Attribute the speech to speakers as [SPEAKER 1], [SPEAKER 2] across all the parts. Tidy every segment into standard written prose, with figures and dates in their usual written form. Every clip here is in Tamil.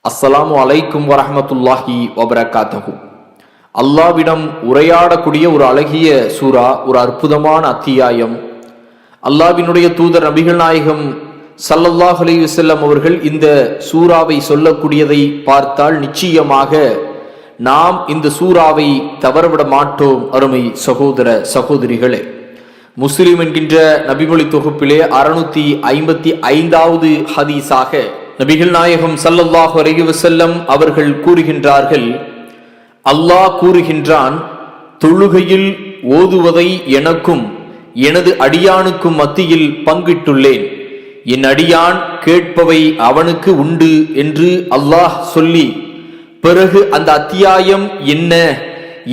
[SPEAKER 1] அஸ்ஸலாமு அலைக்கும் வரஹ்மத்துல்லாஹி வபரகாத்துஹு. அல்லாவிடம் உரையாடக்கூடிய ஒரு அழகிய சூரா, ஒரு அற்புதமான அத்தியாயம். அல்லாவினுடைய தூதர் நபிகள் நாயகம் ஸல்லல்லாஹு அலைஹி வஸல்லம் அவர்கள் இந்த சூராவை சொல்லக்கூடியதை பார்த்தால் நிச்சயமாக நாம் இந்த சூராவை தவறவிட மாட்டோம். அருமை சகோதர சகோதரிகளே, முஸ்லிம் என்கின்ற நபிமொழி தொகுப்பிலே 655வது ஹதீஸாக நபிகள் நாயகம் ஸல்லல்லாஹு அலைஹி வஸல்லம் அவர்கள் கூறுகின்றார்கள், அல்லாஹ் கூறுகின்றான், தொழுகையில் ஓதுவதை எனக்கும் எனது அடியானுக்கும் மத்தியில் பங்கிட்டுள்ளேன். என் அடியான் கேட்பவை அவனுக்கு உண்டு என்று அல்லாஹ் சொல்லி, பிறகு அந்த அத்தியாயம் என்ன,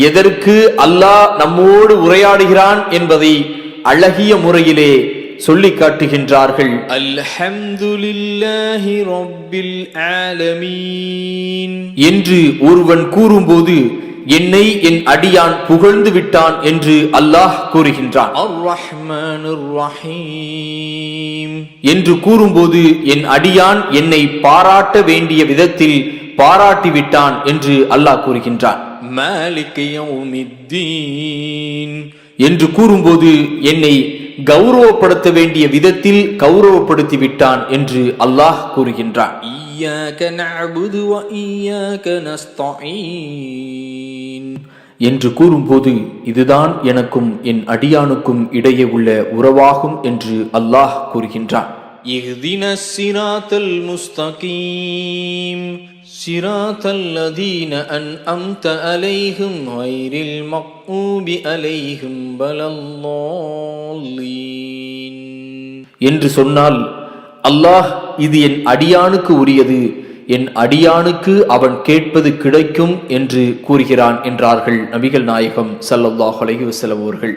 [SPEAKER 1] எதற்கு அல்லாஹ் நம்மோடு உரையாடுகிறான் என்பதை அழகிய முறையிலே சொல்லி காட்டுகின்றார்கள்.
[SPEAKER 2] அல்ஹம்துலில்லாஹி ரப்பில் ஆலமீன்
[SPEAKER 1] என்று ஒருவன் கூறும்போது என்னை என் அடியான் புகழ்ந்து விட்டான் என்று அல்லாஹ் கூறுகின்றான்.
[SPEAKER 2] அர் ரஹ்மானுர் ரஹீம்
[SPEAKER 1] என்று கூறும்போது என் அடியான் என்னை பாராட்ட வேண்டிய விதத்தில் பாராட்டி விட்டான் என்று அல்லாஹ் கூறுகின்றான்.
[SPEAKER 2] மாலிக் யௌமித்தீன்
[SPEAKER 1] என்று கூறும்போது என்னை கௌரவப்படுத்த வேண்டிய விதத்தில் கௌரவப்படுத்தி விட்டான் என்று அல்லாஹ் கூறுகின்றான்.
[SPEAKER 2] இய்யாக நஅபுது வ இய்யாக நஸ்தஈன்
[SPEAKER 1] என்று கூறும்போது இதுதான் எனக்கும் என் அடியானுக்கும் இடையே உள்ள உறவாகும் என்று அல்லாஹ் கூறுகின்றான்.
[SPEAKER 2] இஹ்தினஸ் ஸிராத்தல் முஸ்தகீம் ஸிராத்தல் லதீன அன்அம்த அலைஹிம் கைரில் மக்தூபி அலைஹிம் வலல்லாலீன்
[SPEAKER 1] என்று சொன்னால், அல்லாஹ் இது என் அடியானுக்கு உரியது, என் அடியானுக்கு அவன் கேட்பது கிடைக்கும் என்று கூறுகிறான் என்றார்கள் நபிகள் நாயகம் ஸல்லல்லாஹு அலைஹி வஸல்லம் அவர்கள்.